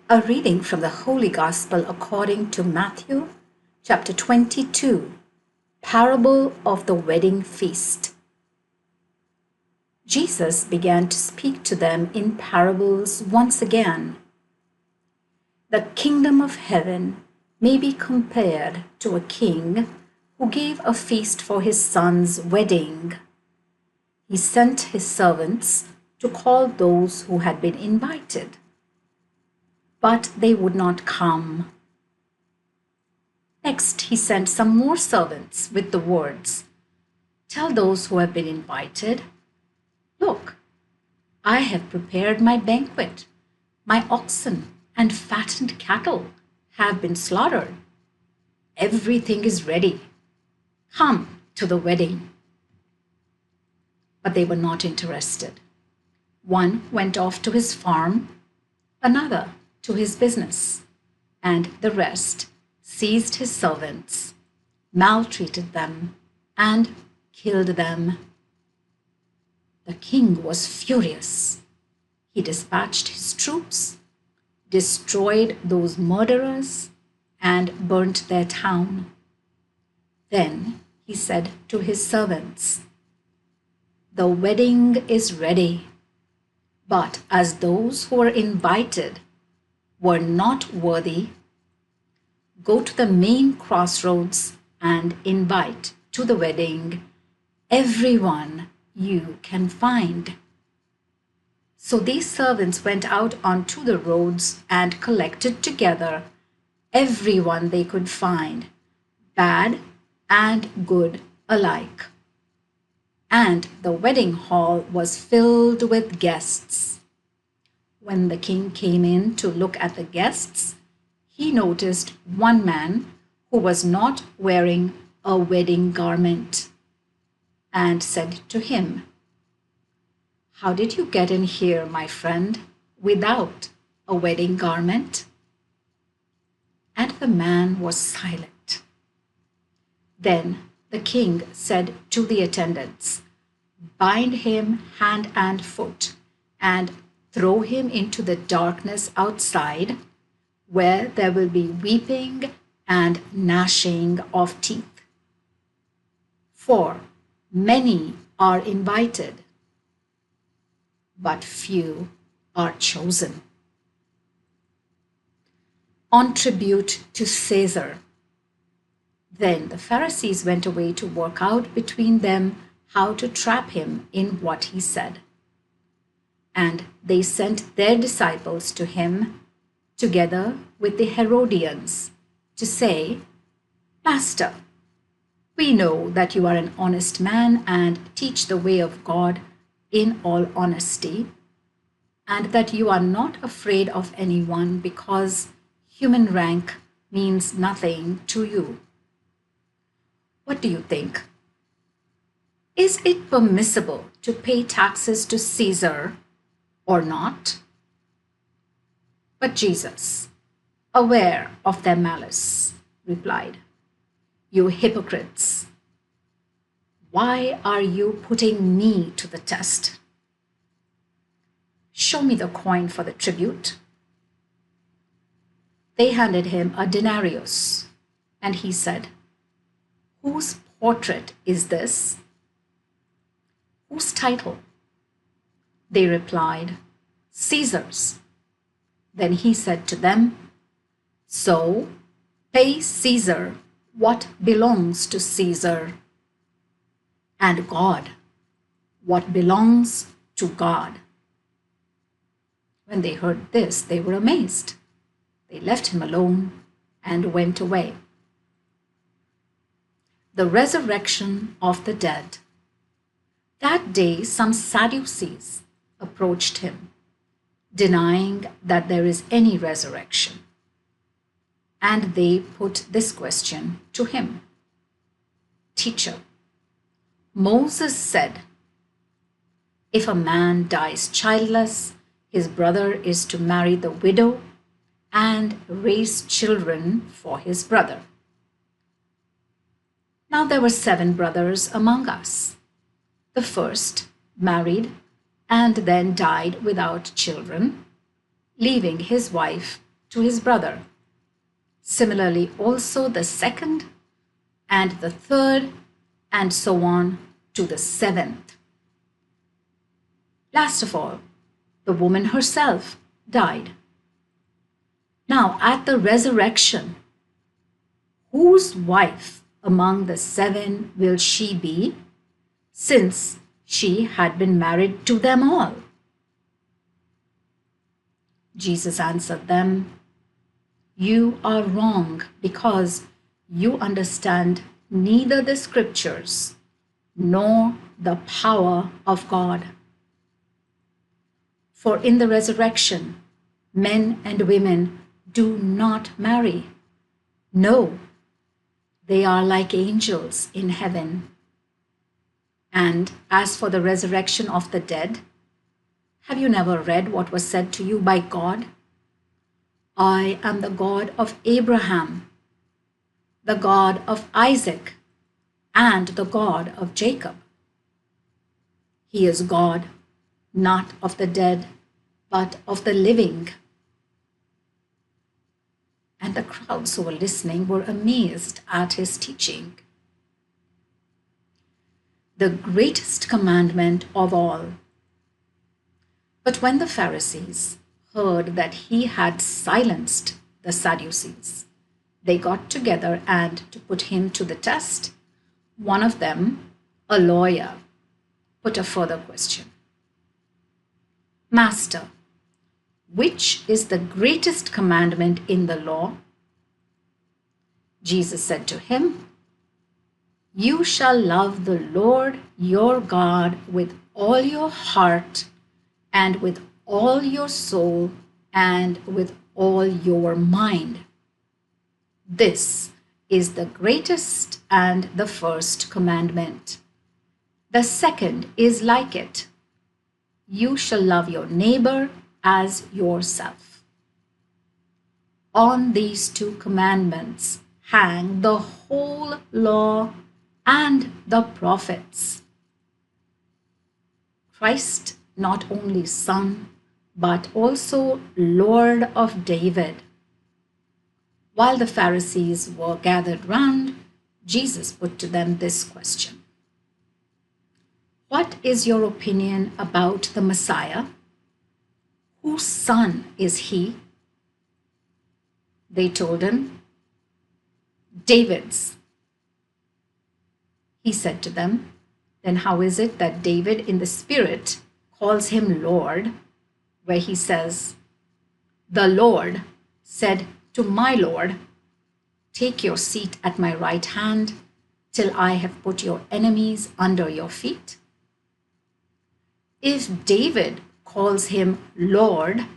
A reading from the Holy Gospel according to Matthew, chapter 22, Parable of the Wedding Feast. Jesus began to speak to them in parables once again. The kingdom of heaven may be compared to a king who gave a feast for his son's wedding. He sent his servants to call those who had been invited, but they would not come. Next, he sent some more servants with the words, "Tell those who have been invited, look, I have prepared my banquet. My oxen and fattened cattle have been slaughtered. Everything is ready. Come to the wedding." But they were not interested. One went off to his farm, another to his business, and the rest seized his servants, maltreated them, and killed them. The king was furious. He dispatched his troops, destroyed those murderers, and burnt their town. Then he said to his servants, "The wedding is ready, but as those who were invited were not worthy, go to the main crossroads and invite to the wedding everyone you can find." So these servants went out onto the roads and collected together everyone they could find, bad and good alike. And the wedding hall was filled with guests. When the king came in to look at the guests, he noticed one man who was not wearing a wedding garment, and said to him, "How did you get in here, my friend, without a wedding garment?" And the man was silent. Then the king said to the attendants, "Bind him hand and foot, and throw him into the darkness outside, where there will be weeping and gnashing of teeth. For many are invited, but few are chosen." On tribute to Caesar. Then the Pharisees went away to work out between them how to trap him in what he said. And they sent their disciples to him, together with the Herodians, to say, "Master, we know that you are an honest man and teach the way of God in all honesty, and that you are not afraid of anyone because human rank means nothing to you. What do you think? Is it permissible to pay taxes to Caesar or not?" But Jesus, aware of their malice, replied, "You hypocrites, why are you putting me to the test? Show me the coin for the tribute." They handed him a denarius, and he said, "Whose portrait is this? Whose title?" They replied, "Caesar's." Then he said to them, "So pay Caesar what belongs to Caesar, and God what belongs to God." When they heard this, they were amazed. They left him alone and went away. The resurrection of the dead. That day, some Sadducees approached him, denying that there is any resurrection. And they put this question to him, "Teacher, Moses said, if a man dies childless, his brother is to marry the widow and raise children for his brother. Now there were 7 brothers among us. The first married and then died without children, leaving his wife to his brother. Similarly, also the second and the third, and so on to the seventh. Last of all, the woman herself died. Now, at the resurrection, whose wife among the seven will she be, since she had been married to them all? Jesus answered them, "You are wrong, because you understand neither the scriptures nor the power of God. For in the resurrection, men and women do not marry. No, they are like angels in heaven. And as for the resurrection of the dead, have you never read what was said to you by God? I am the God of Abraham, the God of Isaac, and the God of Jacob." He is God, not of the dead, but of the living. And the crowds who were listening were amazed at his teaching. The greatest commandment of all. But when the Pharisees heard that he had silenced the Sadducees, they got together, and to put him to the test, one of them, a lawyer, put a further question. "Master, which is the greatest commandment in the law?" Jesus said to him, "You shall love the Lord your God with all your heart, and with all your soul, and with all your mind. This is the greatest and the first commandment. The second is like it. You shall love your neighbor as yourself. On these two commandments hang the whole law and the prophets." Christ, not only Son, but also Lord of David. While the Pharisees were gathered round, Jesus put to them this question: "What is your opinion about the Messiah? Whose son is he?" They told him, "David's." He said to them, "Then how is it that David in the Spirit calls him Lord, where he says, 'The Lord said to my Lord, take your seat at my right hand till I have put your enemies under your feet'? If David calls him Lord,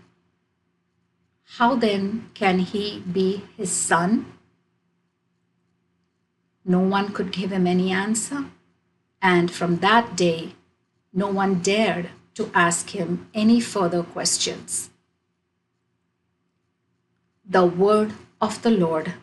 how then can he be his son?" No one could give him any answer, and from that day, no one dared to ask him any further questions. The word of the Lord.